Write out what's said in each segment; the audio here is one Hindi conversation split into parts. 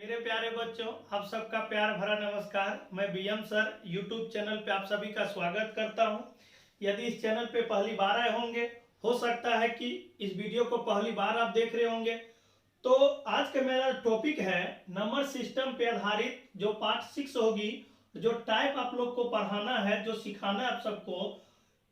मेरे प्यारे बच्चों, आप सबका प्यार भरा नमस्कार। मैं बीएम सर यूट्यूब चैनल पे आप सभी का स्वागत करता हूं। यदि इस चैनल पे पहली बार आए होंगे, हो सकता है कि इस वीडियो को पहली बार आप देख रहे होंगे। तो आज का मेरा टॉपिक है नंबर सिस्टम पे आधारित जो पार्ट 6 होगी, जो टाइप आप लोग को पढ़ाना है, जो सिखाना है आप सबको,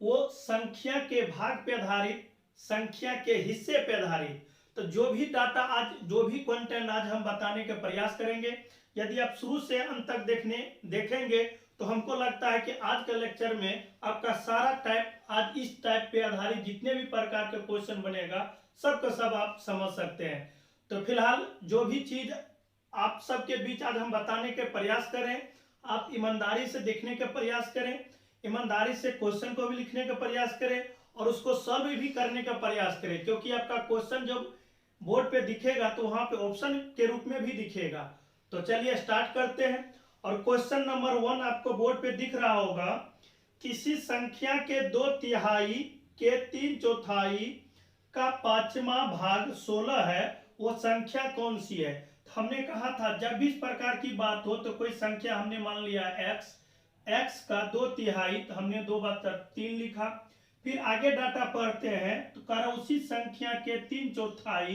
वो संख्या के भाग पे आधारित, संख्या के हिस्से पे आधारित। तो जो भी डाटा आज, जो भी कंटेंट आज हम बताने का प्रयास करेंगे, यदि आप शुरू से अंत तक देखेंगे तो हमको लगता है कि आज के लेक्चर में आपका सारा टाइप, आज इस टाइप पे आधारित जितने भी प्रकार के क्वेश्चन बनेगा, सब का सब आप समझ सकते हैं। तो फिलहाल जो भी चीज आप सबके बीच आज हम बताने के प्रयास करें, आप ईमानदारी से देखने का प्रयास करें, ईमानदारी से क्वेश्चन को भी लिखने का प्रयास करें और उसको सॉल्व भी करने का प्रयास करें, क्योंकि आपका क्वेश्चन जब बोर्ड पे दिखेगा तो वहां पे ऑप्शन के रूप में भी दिखेगा। तो चलिए स्टार्ट करते हैं। और क्वेश्चन नंबर 1 आपको बोर्ड पे दिख रहा होगा, किसी संख्या के 2/3 के 3/4 का 5वां भाग 16 है, वो संख्या कौन सी है। तो हमने कहा था जब भी इस प्रकार की बात हो तो कोई संख्या, हमने मान लिया x का 2/3, तो हमने 2/3 लिखा। फिर आगे डाटा पढ़ते हैं तो कह उसी संख्या के 3/4,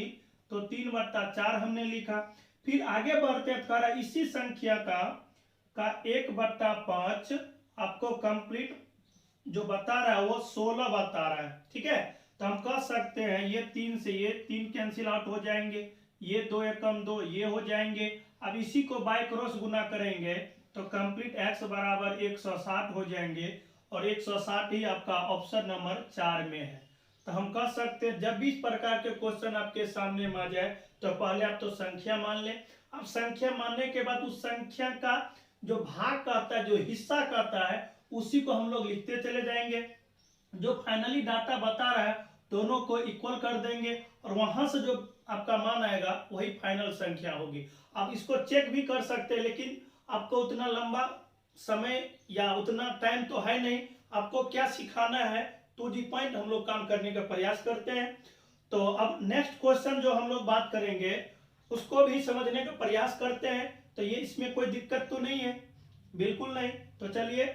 तो 3/4 हमने लिखा। फिर आगे बढ़ते हैं तो कह इसी संख्या का 1/5 आपको कंप्लीट जो बता रहा है वो 16 बता रहा है। ठीक है, तो हम कह सकते हैं ये 3 से ये 3 कैंसिल आउट हो जाएंगे, ये 2 एकम 2 ये हो जाएंगे। अब इसी को बाय क्रॉस गुना करेंगे तो कंप्लीट x बराबर 160 हो जाएंगे, और 160 ही आपका ऑप्शन नंबर 4 में है। तो हम कह सकते हैं जब भी इस प्रकार के क्वेश्चन आपके सामने में आ जाए तो पहले आप तो संख्या मान लें। अब संख्या मानने के बाद उस संख्या का जो भाग कहता है, जो हिस्सा कहता है, उसी को हम लोग लिखते चले जाएंगे। जो फाइनली डाटा बता रहा है दोनों को इक्वल कर देंगे और वहां से जो आपका मान आएगा वही फाइनल संख्या होगी। आप इसको चेक भी कर सकते हैं, लेकिन आपको उतना लंबा समय या उतना टाइम तो है नहीं। आपको क्या सिखाना है, टू दी पॉइंट हम लोग काम करने का प्रयास करते हैं। तो अब नेक्स्ट क्वेश्चन जो हम लोग बात करेंगे उसको भी समझने का प्रयास करते हैं। तो ये इसमें कोई दिक्कत तो नहीं है, बिल्कुल नहीं। तो चलिए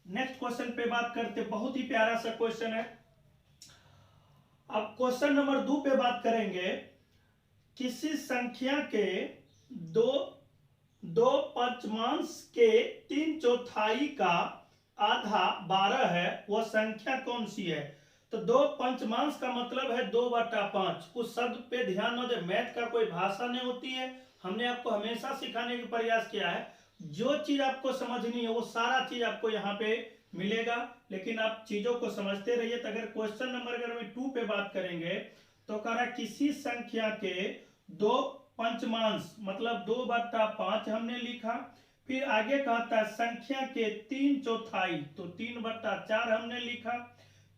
नेक्स्ट क्वेश्चन पे बात करते, बहुत ही प्यारा सा क्वेश्चन है। अब क्वेश्चन नंबर 2 पे बात करेंगे, किसी संख्या के दो पंचमांश के 3/4 का आधा 12 है, वह संख्या कौन सी है। तो 2 पंचमांश का मतलब है 2/5। उस शब्द पे ध्यान न दे, मैथ का कोई भाषा नहीं होती है। हमने आपको हमेशा सिखाने का प्रयास किया है, जो चीज आपको समझनी है वो सारा चीज आपको यहाँ पे मिलेगा, लेकिन आप चीजों को समझते रहिए। तो अगर क्वेश्चन नंबर अगर हम 2 पे बात करेंगे तो कह रहा किसी संख्या के 2 पंचमांश मतलब 2/5 हमने लिखा। फिर आगे कहता है संख्या के 3/4, तो 3/4 हमने लिखा।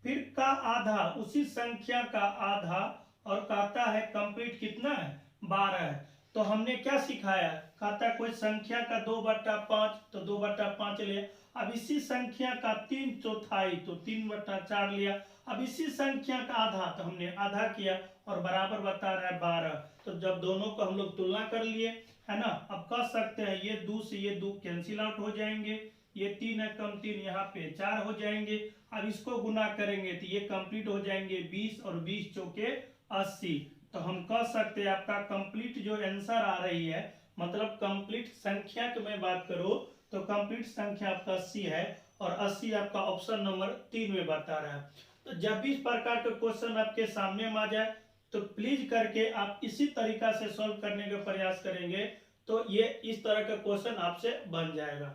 फिर का आधा, उसी संख्या का आधा, और कहता है कंप्लीट कितना है 12 है। तो हमने क्या सिखाया, कहता है कोई संख्या का 2/5, तो 2/5 लिया। अब इसी संख्या का 3/4, तो 3/4 लिया। अब इसी संख्या का आधा, तो हमने आधा किया और बराबर बता रहा है 12। तो जब दोनों को हम लोग तुलना कर लिए, है ना, अब कह सकते हैं ये 2 से ये 2 कैंसिल आउट हो जाएंगे, ये 3 है कम 3 यहाँ पे 4 हो जाएंगे। अब इसको गुना करेंगे तो ये कंप्लीट हो जाएंगे 20, और 20 चौके 80। तो हम कह सकते हैं आपका कंप्लीट जो आंसर आ रही है, मतलब कंप्लीट संख्या की मैं बात करूं तो कंप्लीट संख्या आपका 80 है, और 80 आपका ऑप्शन नंबर 3 में बता रहा है। तो जब भी इस प्रकार का क्वेश्चन आपके सामने में आ जाए तो प्लीज करके आप इसी तरीका से सॉल्व करने का प्रयास करेंगे, तो ये इस तरह का क्वेश्चन आपसे बन जाएगा।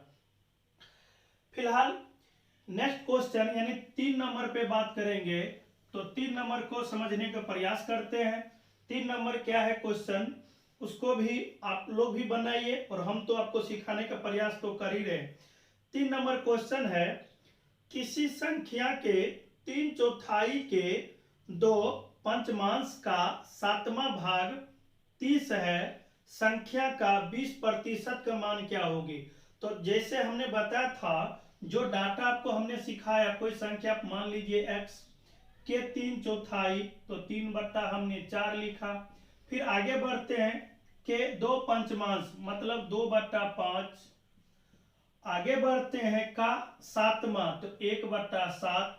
फिलहाल नेक्स्ट क्वेश्चन यानी 3 नंबर पे बात करेंगे, तो 3 नंबर को समझने का प्रयास करते हैं। 3 नंबर क्या है क्वेश्चन, उसको भी आप लोग भी बनाइए, और हम तो आपको सिखाने का प्रयास तो कर ही रहे। 3 नंबर क्वेश्चन है, किसी संख्या के 3/4 के 2 पंचमांश का 7वां भाग 30 है, संख्या का 20% का मान क्या होगी। तो जैसे हमने बताया था, जो डाटा आपको हमने सिखाया, कोई संख्या आप मान लीजिए x के 3/4, तो 3/4 हमने 4 लिखा। फिर आगे बढ़ते हैं के 2 पंचमांश मतलब 2/5, आगे बढ़ते हैं का 7वां तो 1/7,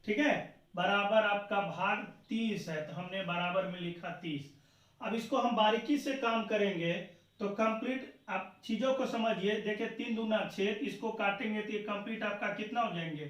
ठीक है, बराबर आपका भाग 30 है, तो हमने बराबर में लिखा 30। अब इसको हम बारीकी से काम करेंगे तो कंप्लीट आप चीजों को समझिए। देखिए 3 दूना 6, इसको काटेंगे तो ये कंप्लीट आपका कितना हो जाएंगे,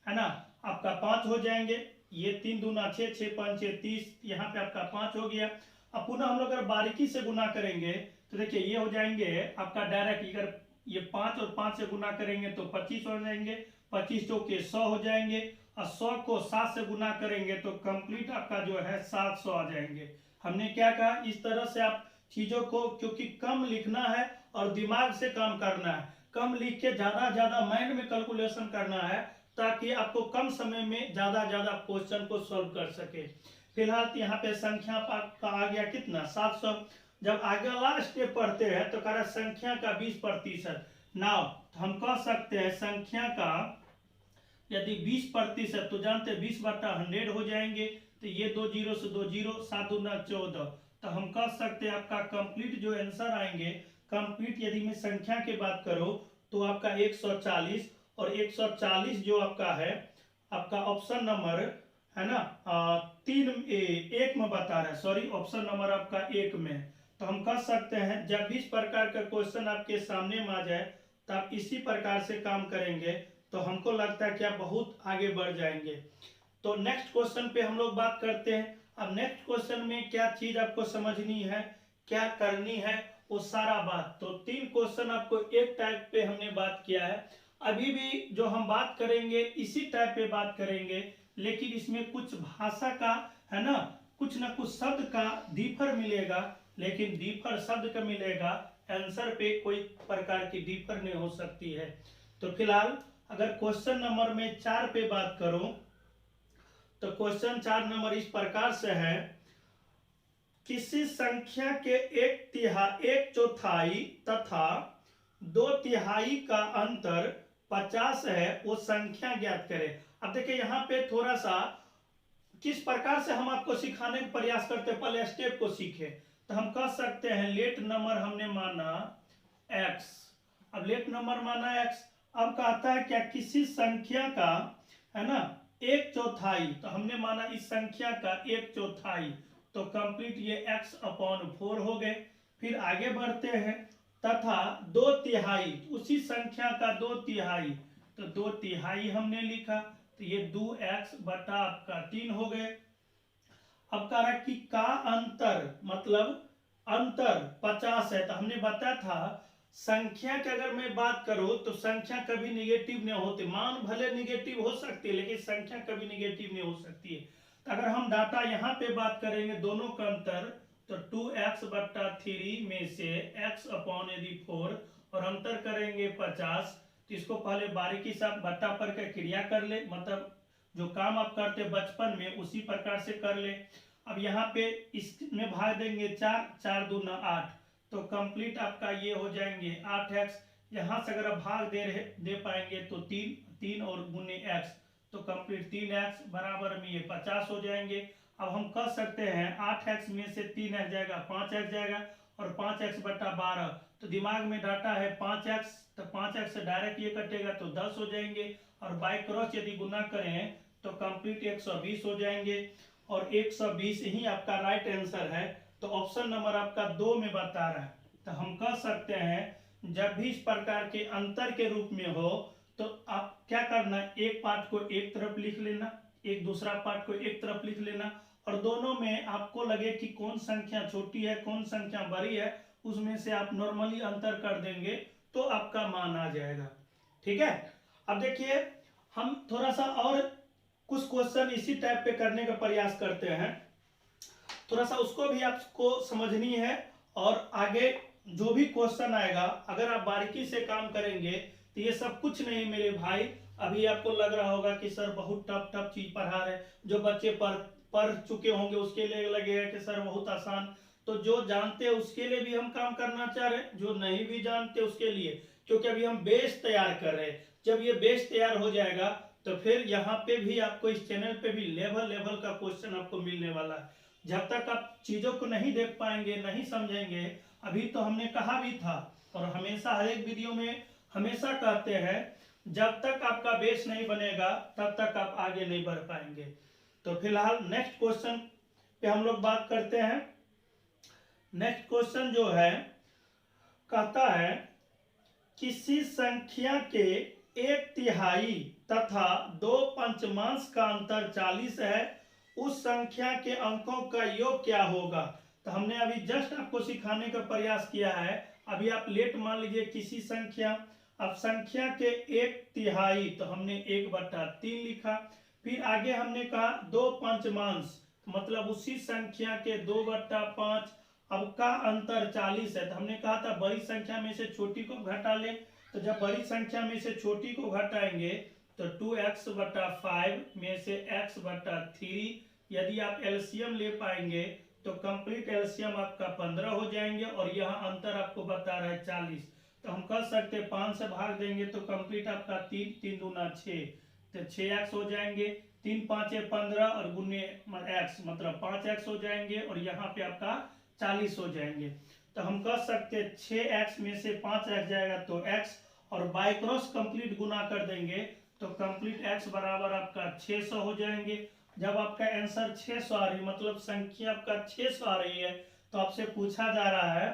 है ना, आपका 5 हो जाएंगे। ये 3 दूना 6, 6 5 30, यहाँ पे आपका 5 हो गया। अब पुनः हम लोग अगर बारीकी से गुना करेंगे तो देखिए ये हो जाएंगे आपका डायरेक्ट, अगर ये 5 और 5 से गुना करेंगे तो 25 हो जाएंगे, 25 चौके 100 हो जाएंगे, और 100 को 7 से गुना करेंगे तो कंप्लीट आपका जो है 700 आ जाएंगे। हमने क्या कहा, इस तरह से आप चीजों को, क्योंकि कम लिखना है और दिमाग से काम करना है, कम लिख के ज्यादा माइंड में कैलकुलेशन करना है, ताकि आपको कम समय में ज्यादा क्वेश्चन को सॉल्व कर सके। फिलहाल यहाँ पे संख्या का आ गया कितना, 700। जब आगे लास्ट स्टेप पढ़ते हैं तो कह रहा संख्या का 20%। नाउ हम कह सकते हैं संख्या का यदि 20% तो जानते हैं 20/100 हो जाएंगे, तो ये 2 0 से 2 0, 7 दूना 14, तो हम कह सकते हैं आपका कंप्लीट जो आंसर आएंगे, कंप्लीट यदि मैं संख्या की बात करूं तो आपका 140, और 140 जो आपका है आपका ऑप्शन नंबर है ना 1 में बता रहा है, सॉरी ऑप्शन नंबर आपका 1 में। तो हम कह सकते हैं जब भी इस प्रकार का क्वेश्चन आपके सामने में आ जाए तो आप इसी प्रकार से काम करेंगे तो हमको लगता है कि आप बहुत आगे बढ़ जाएंगे। तो नेक्स्ट क्वेश्चन पे हम लोग बात करते हैं। अब नेक्स्ट क्वेश्चन में क्या चीज आपको समझनी है, क्या करनी है, वो सारा बात। तो 3 क्वेश्चन आपको एक टाइप पे हमने बात किया है, अभी भी जो हम बात करेंगे इसी टाइप पे बात करेंगे, लेकिन इसमें कुछ भाषा का है ना, कुछ ना कुछ शब्द का डिफर मिलेगा, लेकिन डिफर शब्द का मिलेगा, आंसर पे कोई प्रकार की डिफर नहीं हो सकती है। तो फिलहाल अगर क्वेश्चन नंबर में 4 पे बात करूं तो क्वेश्चन 4 नंबर इस प्रकार से है, किसी संख्या के 1/4 तथा 2/3 का अंतर 50 है, वो संख्या ज्ञात करें। अब देखिए यहाँ पे थोड़ा सा किस प्रकार से हम आपको सिखाने का प्रयास करते हैं, पहले स्टेप को सीखे। तो हम कह सकते हैं लेट नंबर हमने माना x, अब लेट नंबर माना x, अब कहता है क्या किसी संख्या का है ना 1/4, तो हमने माना इस संख्या का 1/4, तो कंप्लीट ये x/4 हो गए। फिर आगे बढ़ते हैं, तथा 2/3, उसी संख्या का 2/3, तो 2/3 हमने लिखा, तो ये 2x/3 हो गए। अब कह रहा कि का अंतर मतलब अंतर 50 है, तो हमने बताया था संख्या की अगर मैं बात करूं तो संख्या कभी निगेटिव नहीं होती, मान भले निगेटिव हो सकती है लेकिन संख्या कभी निगेटिव नहीं हो सकती है। तो अगर हम डाटा यहाँ पे बात करेंगे दोनों का अंतर, तो 2x/3 में से x/4 और अंतर करेंगे 50, तो इसको पहले बारीकी से बट्टा पर का क्रिया कर ले, मतलब जो काम आप करते बचपन में उसी प्रकार से कर ले। अब यहाँ पे इसमें भाग देंगे 4, 4 दूना 8, तो कंप्लीट आपका ये हो जाएंगे 8x। यहाँ से अगर आप भाग दे पाएंगे तो 3 और गुने x, तो कंप्लीट 3x बराबर में ये 50 हो जाएंगे। अब हम कह सकते हैं 8x में से 3x जाएगा 5x जाएगा, और 5x/12, तो दिमाग में डाटा है 5x, तो 5x से डायरेक्ट ये कटेगा तो 10 हो जाएंगे, और बाय क्रॉस यदि गुना करें तो कंप्लीट 120 हो जाएंगे, और 120 ही आपका राइट आंसर है। तो ऑप्शन नंबर आपका 2 में बता रहा है। तो हम कह सकते हैं जब भी इस प्रकार के अंतर के रूप में हो तो आप क्या करना, एक पार्ट को एक तरफ लिख लेना, एक दूसरा पार्ट को एक तरफ लिख लेना, और दोनों में आपको लगे कि कौन संख्या छोटी है कौन संख्या बड़ी है, उसमें से आप नॉर्मली अंतर कर देंगे तो आपका मान आ जाएगा। ठीक है, अब देखिए हम थोड़ा सा और कुछ क्वेश्चन इसी टाइप पे करने का प्रयास करते हैं, थोड़ा सा उसको भी आपको समझनी है, और आगे जो भी क्वेश्चन आएगा अगर आप बारीकी से काम करेंगे तो ये सब कुछ नहीं मेरे भाई। अभी आपको लग रहा होगा कि सर बहुत टफ चीज पढ़ा रहे, जो बच्चे पढ़ चुके होंगे उसके लिए लगेगा कि सर बहुत आसान। तो जो जानते हैं उसके लिए भी हम काम करना चाह रहे हैं, जो नहीं भी जानते उसके लिए, क्योंकि अभी हम बेस तैयार कर रहे हैं। जब ये बेस तैयार हो जाएगा तो फिर यहाँ पे भी आपको इस चैनल पे भी लेवल का क्वेश्चन आपको मिलने वाला है। जब तक आप चीजों को नहीं देख पाएंगे नहीं समझेंगे अभी तो हमने कहा भी था और हमेशा हर एक वीडियो में हमेशा कहते हैं, जब तक आपका बेस नहीं बनेगा तब तक आप आगे नहीं बढ़ पाएंगे। तो फिलहाल नेक्स्ट क्वेश्चन पे हम लोग बात करते हैं। नेक्स्ट क्वेश्चन जो है कहता है किसी संख्या के 1/3 तथा 2/5 का अंतर 40 है, उस संख्या के अंकों का योग क्या होगा। तो हमने अभी जस्ट आपको सिखाने का प्रयास किया है। अभी आप लेट मान लीजिए किसी संख्या, अब संख्या के 1/3 तो हमने 1/3 लिखा, फिर आगे हमने कहा 2/5 मतलब उसी संख्या के 2/5, अब का अंतर 40 है। तो हमने कहा था बड़ी संख्या में से छोटी को घटा ले, तो जब बड़ी संख्या में से छोटी को घटाएंगे तो 2x/5 में से x/3, यदि आप एलसीएम ले पाएंगे तो कंप्लीट एलसीएम आपका 15 हो जाएंगे और यहाँ अंतर आपको बता रहा है 40। तो हम कह सकते हैं 5 से भाग देंगे तो कंप्लीट आपका 3, 3 दूना 6, तो 6x हो जाएंगे, 3 5 15 और गुने x मतलब 5x हो जाएंगे और यहाँ पे आपका 40 हो जाएंगे। तो हम कह सकते हैं 6x में से 5x जाएगा तो x और बाई क्रॉस कंप्लीट गुना कर देंगे तो कंप्लीट x बराबर आपका 600 हो जाएंगे। जब आपका आंसर 600 आ रही मतलब संख्या आपका 600 आ रही है तो आपसे पूछा जा रहा है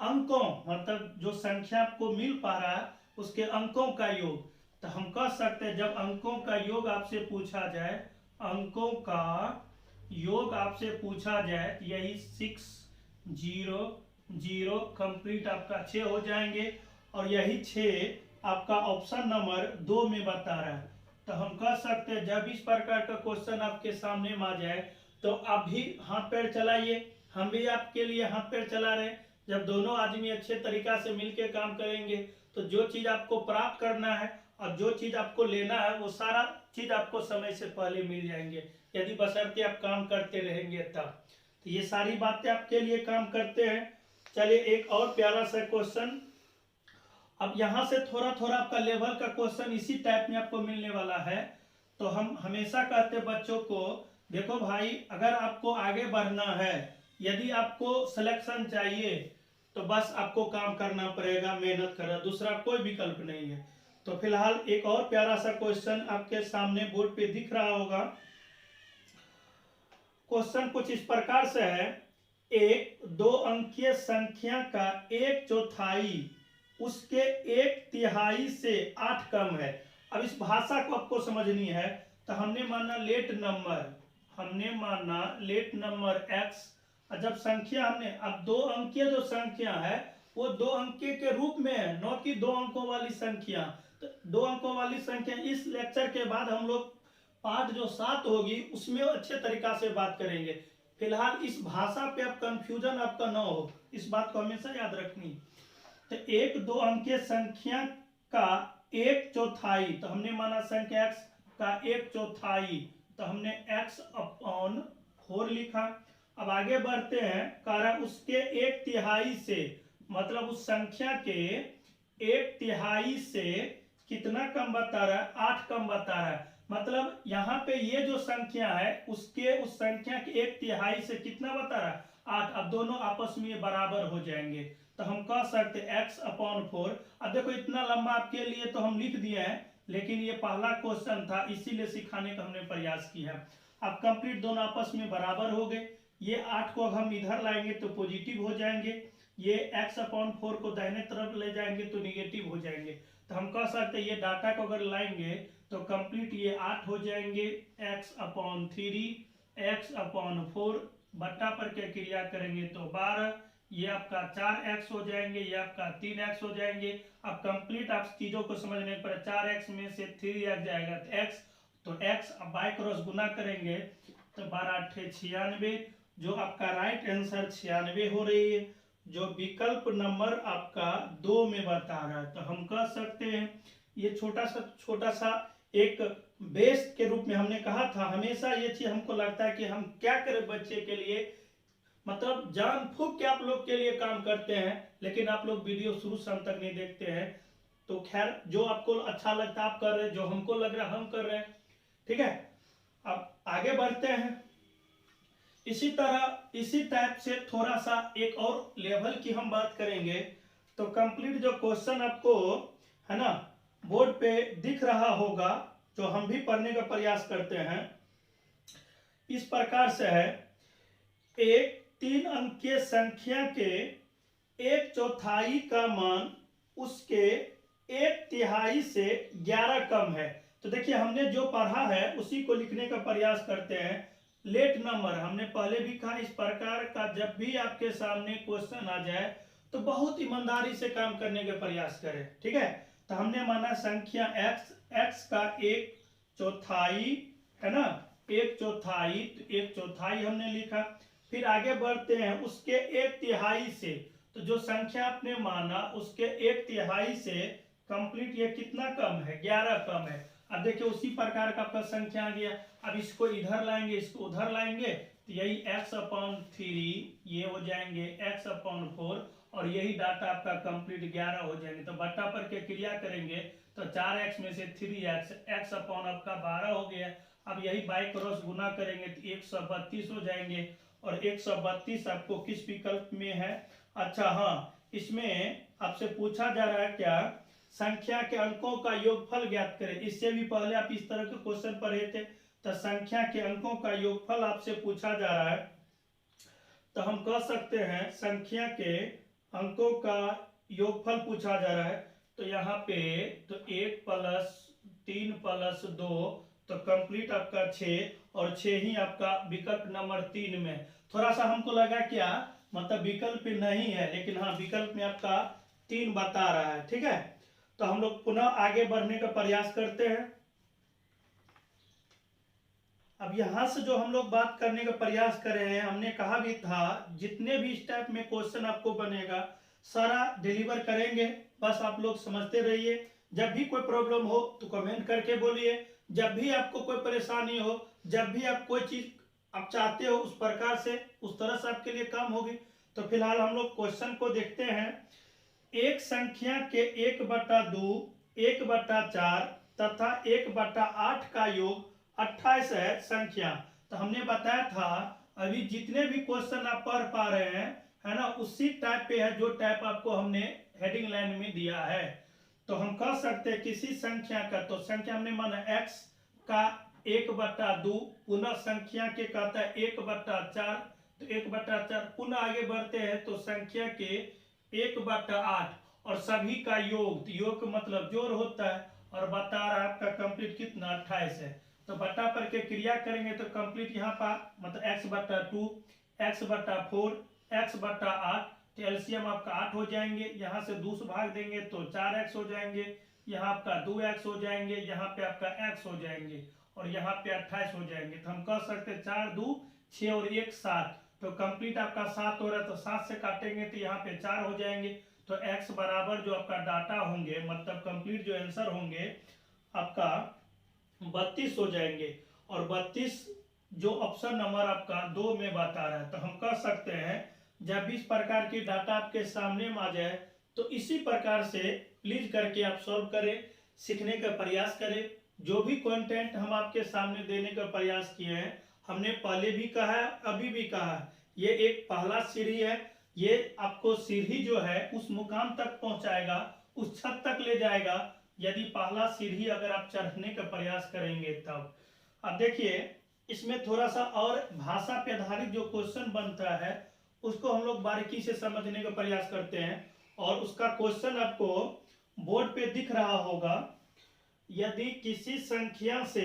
अंकों मतलब जो संख्या आपको मिल पा रहा है उसके अंकों का योग। तो हम कह सकते हैं जब अंकों का योग आपसे पूछा जाए, अंकों का योग आपसे पूछा जाए, यही 6 0 0 कंप्लीट आपका 6 हो जाएंगे और यही 6 आपका ऑप्शन नंबर 2 में बता रहा है। तो हम कह सकते हैं जब इस प्रकार का क्वेश्चन आपके सामने आ जाए तो आप भी हाथ पैर चलाइए, हम भी आपके लिए हाथ पैर चला रहे हैं। जब दोनों आदमी अच्छे तरीका से मिलकर काम करेंगे तो जो चीज आपको प्राप्त करना है और जो चीज आपको लेना है वो सारा चीज आपको समय से पहले मिल जाएंगे, यदि बशर्ते आप काम करते रहेंगे तब। तो ये सारी बातें आपके लिए काम करते हैं। चलिए एक और प्यारा सा क्वेश्चन, अब यहाँ से थोड़ा थोड़ा आपका लेवल का क्वेश्चन इसी टाइप में आपको मिलने वाला है। तो हम हमेशा कहते बच्चों को, देखो भाई अगर आपको आगे बढ़ना है, यदि आपको सिलेक्शन चाहिए तो बस आपको काम करना पड़ेगा, मेहनत करना, दूसरा कोई विकल्प नहीं है। तो फिलहाल एक और प्यारा सा क्वेश्चन आपके सामने बोर्ड पे दिख रहा होगा। क्वेश्चन कुछ इस प्रकार से है, एक 2 अंकीय संख्या का 1/4 उसके 1/3 से 8 कम है। अब इस भाषा को आपको समझनी है। तो हमने माना लेट नंबर x, और जब संख्या हमने, अब 2 अंकीय जो संख्या है वो 2 अंकीय के रूप में है, न कि 2 अंकों वाली संख्या। तो 2 अंकों वाली संख्या इस लेक्चर के बाद हम लोग पार्ट जो 7 होगी उसमें अच्छे तरीका से बात करेंगे। फिलहाल इस भाषा पे आप कंफ्यूजन आपका न हो, इस बात को हमेशा याद रखनी। तो एक 2 अंकीय संख्या का 1/4, तो हमने माना संख्या x का 1/4, तो हमने x/4 लिखा। अब आगे बढ़ते हैं, कारण उसके 1/3 से मतलब उस संख्या के 1/3 से कितना कम बता रहा है, 8 कम बता रहा है। मतलब यहाँ पे ये जो संख्या है उसके उस संख्या के 1/3 से कितना बता रहा है, 8। अब दोनों आपस में ये बराबर हो जाएंगे। तो हम कह सकते x/4। अब देखो इतना लंबा आपके लिए तो हम लिख दिए हैं, लेकिन ये पहला क्वेश्चन था इसीलिए सिखाने का हमने प्रयास किया। अब कंप्लीट दोनों आपस में बराबर हो गए। ये 8 को हम इधर लाएंगे तो पॉजिटिव हो जाएंगे, ये x/4 को दाहिने तरफ ले जाएंगे तो निगेटिव हो जाएंगे। तो हम कह सकते हैं ये डाटा को अगर लाएंगे तो कंप्लीट ये 8 हो जाएंगे, x/3 x/4 बट्टा पर क्या क्रिया करेंगे तो 12, ये आपका 4x हो जाएंगे, ये आपका 3x हो जाएंगे। अब कंप्लीट आप चीजों को समझने पर 4x में से 3x जाएगा तो x अब बाई क्रॉस गुना करेंगे तो 12 8 96, जो आपका राइट आंसर 96 हो रही है, जो विकल्प नंबर आपका 2 में बता रहा है। तो हम कह सकते हैं ये छोटा सा एक बेस के रूप में हमने कहा था। हमेशा ये चीज हमको लगता है कि हम क्या करें बच्चे के लिए, मतलब जान फूंक के आप लोग के लिए काम करते हैं, लेकिन आप लोग वीडियो शुरू से अंत तक नहीं देखते हैं। तो खैर जो आपको अच्छा लगता है आप कर रहे हैं, जो हमको लग रहा है हम कर रहे हैं, ठीक है। अब आगे बढ़ते हैं। इसी तरह इसी टाइप से थोड़ा सा एक और लेवल की हम बात करेंगे। तो कंप्लीट जो क्वेश्चन आपको है ना बोर्ड पे दिख रहा होगा, जो हम भी पढ़ने का प्रयास करते हैं, इस प्रकार से है। एक 3 अंकीय संख्या के 1/4 का मान उसके 1/3 से 11 कम है। तो देखिए हमने जो पढ़ा है उसी को लिखने का प्रयास करते हैं। लेट नंबर हमने पहले भी कहा, इस प्रकार का जब भी आपके सामने क्वेश्चन आ जाए तो बहुत ईमानदारी से काम करने का प्रयास करें, ठीक है। तो हमने माना संख्या x का 1/4 है ना, 1/4, तो 1/4 हमने लिखा। फिर आगे बढ़ते हैं उसके 1/3 से, तो जो संख्या आपने माना उसके 1/3 से कंप्लीट ये कितना कम है, 11 कम है। अब देखिए उसी प्रकार का आपका संख्या आ गया। अब इसको इधर लाएंगे, इसको उधर लाएंगे, तो यही x/3 ये हो जाएंगे x/4, और यही डाटा आपका कंप्लीट 11 हो जाएंगे। तो बट्टा पर के क्रिया करेंगे तो 4x में से 3x, x/आपका 12 हो गया। अब यही बाई क्रॉस गुना करेंगे तो 132 हो जाएंगे। और 132 आपको किस विकल्प में है? अच्छा हाँ, इसमें आपसे पूछा जा रहा है क्या, संख्या के अंकों का योगफल ज्ञात करें। इससे भी पहले आप इस तरह के क्वेश्चन पढ़े थे। तो संख्या के अंकों का योगफल आपसे पूछा जा रहा है, तो हम कह सकते हैं संख्या के अंकों का योगफल पूछा जा रहा है। तो यहाँ पे तो 1 + 3 + 2, तो कंप्लीट आपका 6, और 6 ही आपका विकल्प नंबर 3 में। थोड़ा सा हमको लगा क्या, मतलब विकल्प नहीं है, लेकिन हाँ विकल्प में आपका 3 बता रहा है, ठीक है। तो हम लोग पुनः आगे बढ़ने का प्रयास करते हैं। अब यहां से जो हम लोग बात करने का प्रयास कर रहे हैं, हमने कहा भी था जितने भी इस टाइप में क्वेश्चन आपको बनेगा सारा डिलीवर करेंगे, बस आप लोग समझते रहिए। जब भी कोई प्रॉब्लम हो तो कमेंट करके बोलिए, जब भी आपको कोई परेशानी हो, जब भी आप कोई चीज आप चाहते हो उस प्रकार से उस तरह से आपके लिए काम होगी। तो फिलहाल हम लोग क्वेश्चन को देखते हैं। एक संख्या के 1/2, 1/4 तथा 1/8 का योग 28 है संख्या। तो हमने बताया था अभी जितने भी क्वेश्चन आप पढ़ पा रहे हैं है ना, उसी टाइप पे है जो टाइप आपको हमने हेडिंग लाइन में दिया है। तो हम कह सकते हैं किसी संख्या का, तो संख्या हमने माना x का 1/2, पुनः संख्या के कहता है 1/4, तो 1/4 पुनः आगे बढ़ते हैं तो संख्या के 1/8 और सभी का योग, तो योग मतलब जोड़ होता है, और बता रहा है आपका कंप्लीट कितना 28 है। तो बटा पर के क्रिया करेंगे तो कंप्लीट यहाँ पर मतलब x/2, x/4, x/8, तो एलसीएम आपका 8 हो जाएंगे। यहाँ से 2 से भाग देंगे तो 4x हो जाएंगे, यहाँ आपका 2x हो जाएंगे, यहाँ पे आपका x हो जाएंगे, और यहाँ पे 28 हो जाएंगे। तो हम कह सकते हैं 4 2 6 और 1 7, तो कंप्लीट आपका 7 हो रहा है, तो 7 से काटेंगे तो यहाँ पे 4 हो जाएंगे। तो x बराबर जो आपका डाटा होंगे, मतलब कंप्लीट जो आंसर होंगे आपका 32 हो जाएंगे। और 32 जो ऑप्शन नंबर आपका 2 में बता रहा है। तो हम कह सकते हैं जब भी इस प्रकार की डाटा आपके सामने में आ जाए तो इसी प्रकार से प्लीज करके आप सॉल्व करें, सीखने का प्रयास करें। जो भी कंटेंट हम आपके सामने देने का प्रयास किए हैं, हमने पहले भी कहा है, अभी भी कहा है, ये एक पहला सीढ़ी है। ये आपको सीढ़ी जो है उस मुकाम तक पहुंचाएगा, उस छत तक ले जाएगा, यदि पहला सीढ़ी अगर आप चढ़ने का प्रयास करेंगे तब। अब देखिए इसमें थोड़ा सा और भाषा पे आधारित जो क्वेश्चन बनता है उसको हम लोग बारीकी से समझने का प्रयास करते हैं। और उसका क्वेश्चन आपको बोर्ड पे दिख रहा होगा। यदि किसी संख्या से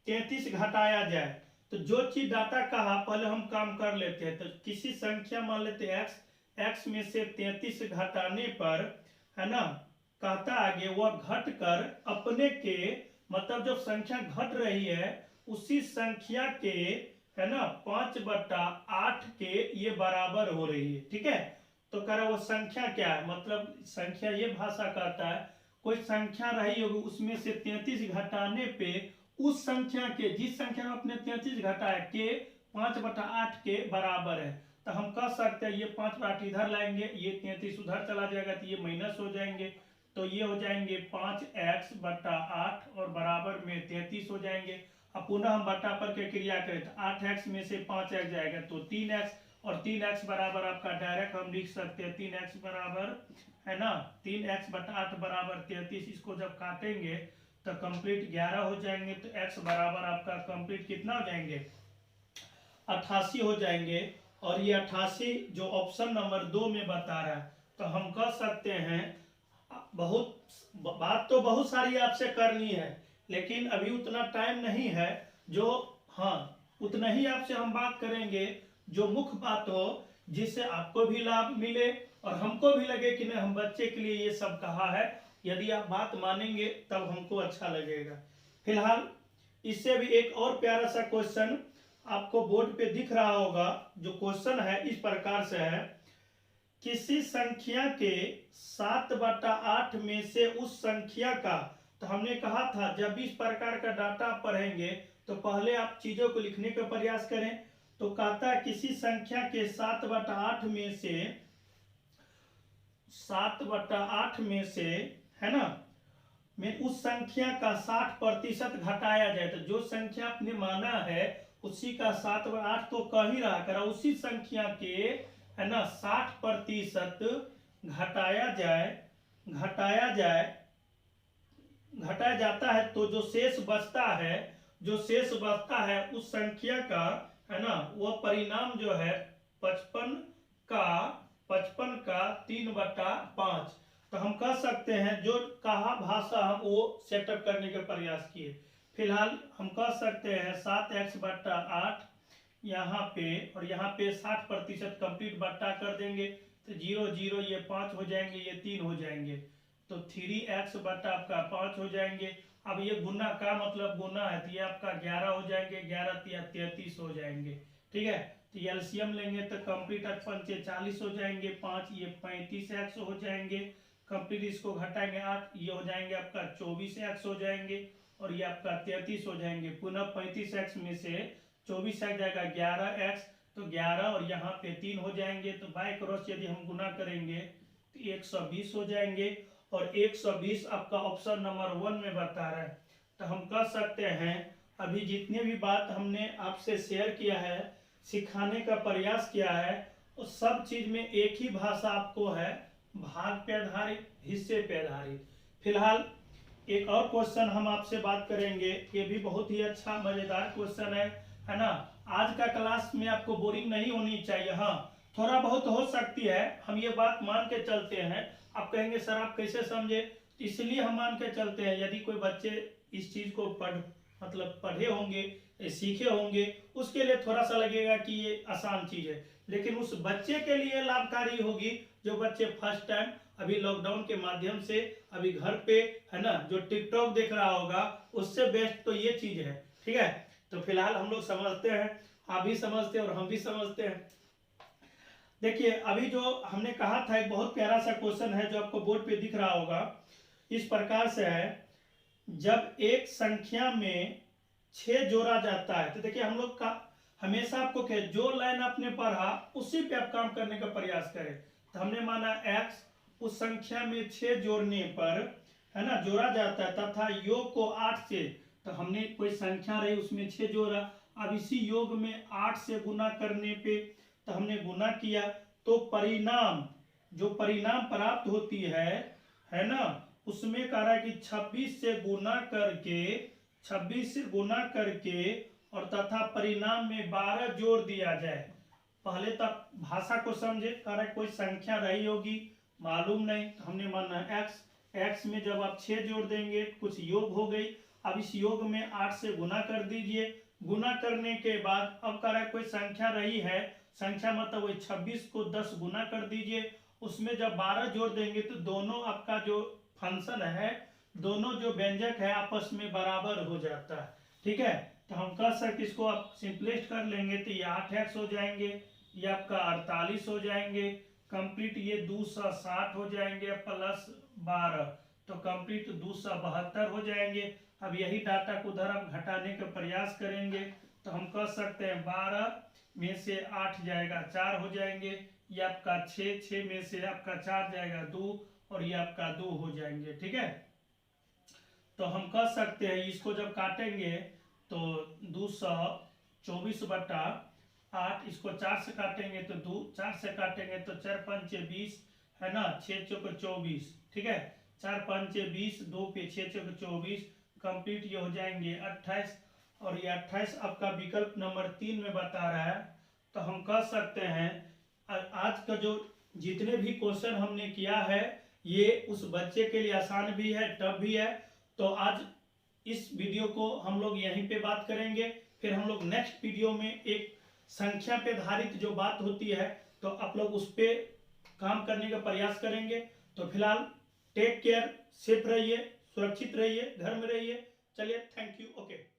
33 घटाया जाए, तो जो चीज डाटा कहा पहले हम काम कर लेते हैं। तो किसी संख्या मान लेते हैं x में से 33 घटाने पर है ना, कहता आगे वह घट कर अपने के, मतलब जो संख्या घट रही है उसी संख्या के है ना 5/8 के ये बराबर हो रही है, ठीक है। तो कह रहा वो संख्या क्या है, मतलब संख्या ये भाषा कहता है कोई संख्या रही होगी उसमें से 33 घटाने पे उस संख्या के, जिस संख्या में अपने 33 घटाया के 5/8 के बराबर है। तो हम कह सकते हैं ये 5/8 इधर लाएंगे, ये 33 उधर चला जाएगा तो ये माइनस हो जाएंगे, तो ये हो जाएंगे 5x/8 और बराबर में 33 हो जाएंगे। अब पुनः हम बटा पर के क्रिया करें तो 8x में से 5x जाएगा तो 3x, और 3x बराबर आपका डायरेक्ट हम लिख सकते हैं 3x बराबर है ना 3x बटा 8 बराबर 33। इसको जब काटेंगे तो कंप्लीट 11 हो जाएंगे, तो x बराबर आपका कंप्लीट कितना हो जाएंगे 88 हो जाएंगे। और ये 88 जो ऑप्शन नंबर 2 में बता रहा है, तो हम कह सकते हैं बहुत बात तो बहुत सारी आपसे करनी है, लेकिन अभी उतना टाइम नहीं है जो, हाँ उतना ही आपसे हम बात करेंगे जो मुख्य बात हो, जिससे आपको भी लाभ मिले और हमको भी लगे कि नहीं हम बच्चे के लिए ये सब कहा है। यदि आप बात मानेंगे तब हमको अच्छा लगेगा। फिलहाल इससे भी एक और प्यारा सा क्वेश्चन आपको बोर्ड पे दिख रहा होगा। जो क्वेश्चन है इस प्रकार से है, किसी संख्या के 7/8 में से उस संख्या का, तो हमने कहा था जब भी इस प्रकार का डाटा आप पढ़ेंगे तो पहले आप चीजों को लिखने का प्रयास करें। तो कहता है किसी संख्या के 7/8 में से 7/8 में से है ना में उस संख्या का 60% घटाया जाए, तो जो संख्या आपने माना है उसी का 7/8 तो कह ही रहा करा, उसी संख्या के है ना 60% घटाया जाता है, तो जो शेष बचता है उस संख्या का है ना वो परिणाम जो है 55 का 3/5। तो हम कह सकते हैं जो कहा भाषा हम वो सेटअप करने का प्रयास किए। फिलहाल हम कह सकते हैं 7x/8 यहाँ पे और यहाँ पे 60% कंप्लीट बट्टा कर देंगे तो 0 0 ये 5 हो जाएंगे, ये 3 हो जाएंगे, तो 3x बट्टा आपका 5 हो जाएंगे। अब ये गुना का मतलब गुना है तो ये आपका 11 हो जाएंगे, 11 या 33 हो जाएंगे। ठीक है, तो एलसीएम लेंगे तो कंप्लीट 8 40 हो जाएंगे, 5 ये 35x हो जाएंगे, कंप्लीट इसको घटाएंगे 8 ये हो जाएंगे आपका 24x हो जाएंगे, और ये आपका 33 हो जाएंगे। पुनः 35x में से 24x जाएगा 11x, तो 11 और यहाँ पे 3 हो जाएंगे, तो बाय क्रॉस यदि हम गुना करेंगे तो 120 हो जाएंगे, और 120 आपका ऑप्शन नंबर 1 में बता रहा है। तो हम कह सकते हैं अभी जितने भी बात हमने आपसे शेयर किया है, सिखाने का प्रयास किया है, उस सब चीज में एक ही भाषा आपको है, भाग पे आधारित, हिस्से पे आधारित। फिलहाल एक और क्वेश्चन हम आपसे बात करेंगे, ये भी बहुत ही अच्छा मजेदार क्वेश्चन है ना। आज का क्लास में आपको बोरिंग नहीं होनी चाहिए, हाँ थोड़ा बहुत हो सकती है, हम ये बात मान के चलते हैं। आप कहेंगे सर आप कैसे समझे, इसलिए हम मान के चलते हैं यदि कोई बच्चे इस चीज को पढ़े होंगे, सीखे होंगे, उसके लिए थोड़ा सा लगेगा कि ये आसान चीज है, लेकिन उस बच्चे के लिए लाभकारी होगी जो बच्चे फर्स्ट टाइम अभी लॉकडाउन के माध्यम से अभी घर पे है ना जो टिकटॉक देख रहा होगा, उससे बेस्ट तो ये चीज है। ठीक है, तो फिलहाल हम लोग समझते हैं, आप भी समझते हैं और हम भी समझते हैं। देखिए अभी जो हमने कहा था एक बहुत प्यारा सा क्वेश्चन है जो आपको बोर्ड पे दिख रहा होगा, इस प्रकार से है, जब एक संख्या में 6 जोड़ा जाता है, तो देखिए हम लोग का हमेशा आपको क्या जो लाइन आपने पढ़ा उसी पे आप काम करने का प्रयास करें। तो हमने माना x उस संख्या में 6 जोड़ने पर है ना जोड़ा जाता है तथा योग को 8 से, तो हमने कोई संख्या रही उसमें 6 जोड़ा, अब इसी योग में 8 से गुना करने पे, तो हमने गुना किया, तो परिणाम जो परिणाम प्राप्त होती है ना उसमें कह रहा है कि 26 से गुना करके और तथा परिणाम में 12 जोड़ दिया जाए। पहले तक भाषा को समझे, कह रहा है कोई संख्या रही होगी मालूम नहीं, तो हमने माना x में जब आप 6 जोड़ देंगे कुछ योग हो गई, अब इस योग में 8 से गुना कर दीजिए, गुना करने के बाद अब कह रहा है कोई संख्या रही है, संख्या मतलब वही 26 को 10 गुना कर दीजिए, उसमें जब 12 जोड़ देंगे तो दोनों आपका जो फंक्शन है, दोनों जो व्यंजक है आपस में बराबर हो जाता है। ठीक है, तो हम कह सकते इसको आप सिंपलेस्ट कर लेंगे तो ये 8x हो जाएंगे, ये आपका 48 हो जाएंगे, कंप्लीट ये 260 हो जाएंगे प्लस 12, तो कंप्लीट 272 हो जाएंगे। अब यही डाटा को उधर आप घटाने का प्रयास करेंगे तो हम कह सकते हैं 12 में से 8 जाएगा 4 हो जाएंगे, ये आपका 6 में से आपका 4 जाएगा 2, और ये आपका 2 हो जाएंगे। ठीक है, तो हम कह सकते हैं इसको जब काटेंगे तो 224/8, इसको 4 से काटेंगे तो 2, 4 से काटेंगे तो 4 5 20, है ना, 6 चौक 24, ठीक है, 4 5 20, 2 पे 6 चौक 24, कंप्लीट ये हो जाएंगे 28, और ये 28 आपका विकल्प नंबर 3 में बता रहा है। तो हम कह सकते हैं आज का जो जितने भी क्वेश्चन हमने किया है ये उस बच्चे के लिए आसान भी है, टफ भी है। तो आज इस वीडियो को हम लोग यहीं पे बात करेंगे, फिर हम लोग नेक्स्ट वीडियो में एक संख्या पे आधारित जो बात होती है तो आप लोग उस पे काम करने का प्रयास करेंगे। तो फिलहाल टेक केयर, सेफ रहिए, सुरक्षित रहिए, घर में रहिए। चलिए, थैंक यू, ओके।